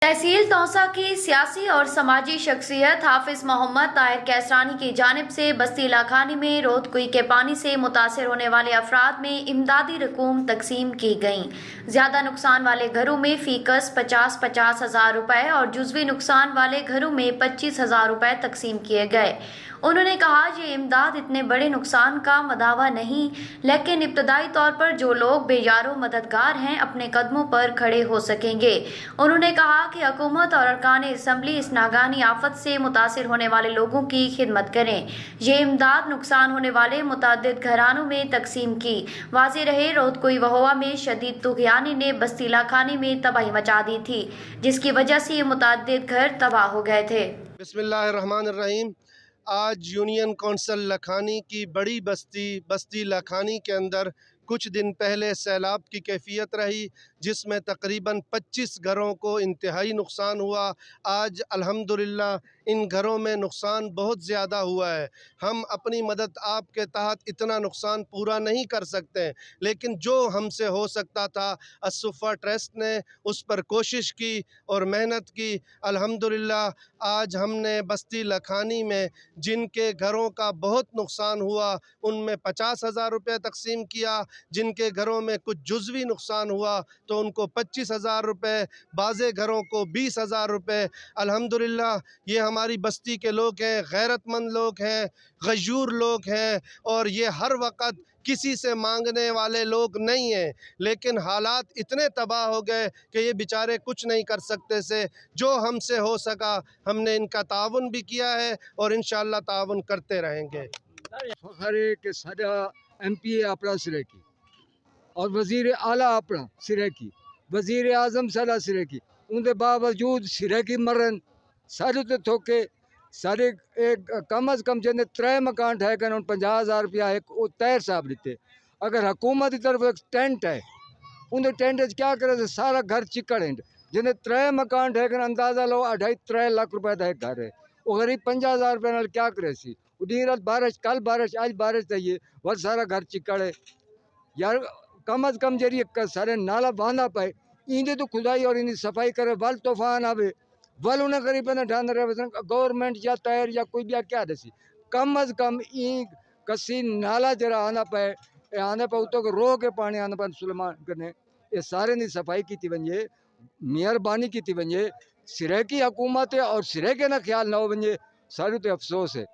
तहसील तौसा की सियासी और समाजी शख्सियत हाफिज मोहम्मद ताहिर कैसरानी की जानिब से बस्ती लाखानी में रोदकुई के पानी से मुतासर होने वाले अफराद में इमदादी रकूम तकसीम की गईं। ज़्यादा नुकसान वाले घरों में फीकस 50-50 हज़ार रुपये और जुज़वी नुकसान वाले घरों में 25 हज़ार रुपये तकसीम किए गए। उन्होंने कहा ये इमदाद इतने बड़े नुकसान का मदावा नहीं, लेकिन इब्तदाई तौर पर जो लोग बेयारो मददगार हैं अपने कदमों पर खड़े हो सकेंगे। उन्होंने कहा कि हुकूमत और अरकान असम्बली इस नागानी आफत से मुतासिर होने वाले लोगों की खिदमत करें। ये इमदाद नुकसान होने वाले मुतअद्दिद घरानों में तकसीम की। वाज़ेह रहे रोदकुई वहोवा में शदीद तुग़यानी ने बस्ती लाखानी में तबाही मचा दी थी, जिसकी वजह से ये मुतअद्दिद घर तबाह हो गए थे। बिस्मिल्लाहिर्रहमानिर्रहीम। आज यूनियन कौंसिल लखानी की बड़ी बस्ती लखानी के अंदर कुछ दिन पहले सैलाब की कैफियत रही, जिसमें तकरीबन 25 घरों को इंतहाई नुकसान हुआ। आज अल्हम्दुलिल्लाह इन घरों में नुकसान बहुत ज़्यादा हुआ है। हम अपनी मदद आपके तहत इतना नुकसान पूरा नहीं कर सकते, लेकिन जो हमसे हो सकता था असुफ़ा ट्रस्ट ने उस पर कोशिश की और मेहनत की। अल्हम्दुलिल्लाह आज हमने बस्ती लखानी में जिनके घरों का बहुत नुकसान हुआ उनमें 50,000 रुपये तकसीम किया, जिनके घरों में कुछ जुज़वी नुकसान हुआ तो उनको 25,000 रुपये, बाज़े घरों को 20,000 रुपये। अल्हम्दुलिल्लाह ये हमारी बस्ती के लोग हैं, गैरतमंद लोग हैं, गयूर लोग हैं और ये हर वक़्त किसी से मांगने वाले लोग नहीं हैं, लेकिन हालात इतने तबाह हो गए कि ये बेचारे कुछ नहीं कर सकते से। जो हमसे हो सका हमने इनका ताउन भी किया है और इंशाअल्लाह ताउन करते रहेंगे। फखर है कि साडा MP अपना सिरे की और वज़ीर आला अपना सिरे की, वज़ीर आज़म साडा सिरे की, उनके बावजूद सिरे की मरन साढ़े तो थोके साढ़े एक कम अज़ कम जिन्हें 3 मकान ठाए कर 50,000 रुपया एक तैर साहब दिते। अगर हुकूमत की तरफ एक टेंट है उन टेंट क्या करे सारा घर चिकड़ है, जिन्हें 3 मकान ठाए कर अंदाज़ा लो 2.5-3 लाख रुपए का एक घर है। वो गरीब 50,000 रुपये नाल क्या करे सी। उदी रात बारिश, कल बारिश, आज बारिश चाहिए, वह सारा घर चिकड़ है यार। कम अज़ कम जरिए सारे नाला बांधा पाए इंदे तो खुदाई और इनकी सफाई करे। वल तूफान आवे वल उन्हें करीब ढांध रहे गवर्नमेंट या तैर या कोई भी क्या दसी कम अज़ कम ई कसी नाला जरा आना पाए आने पर उतो रो के पानी आने पर सुलेमान करने ये सारे की सफाई की वजे, मेहरबानी की वजे। सिरे की हुकूमत है और सिरे के ना ख्याल ना हो वजे, सारू तो अफसोस है।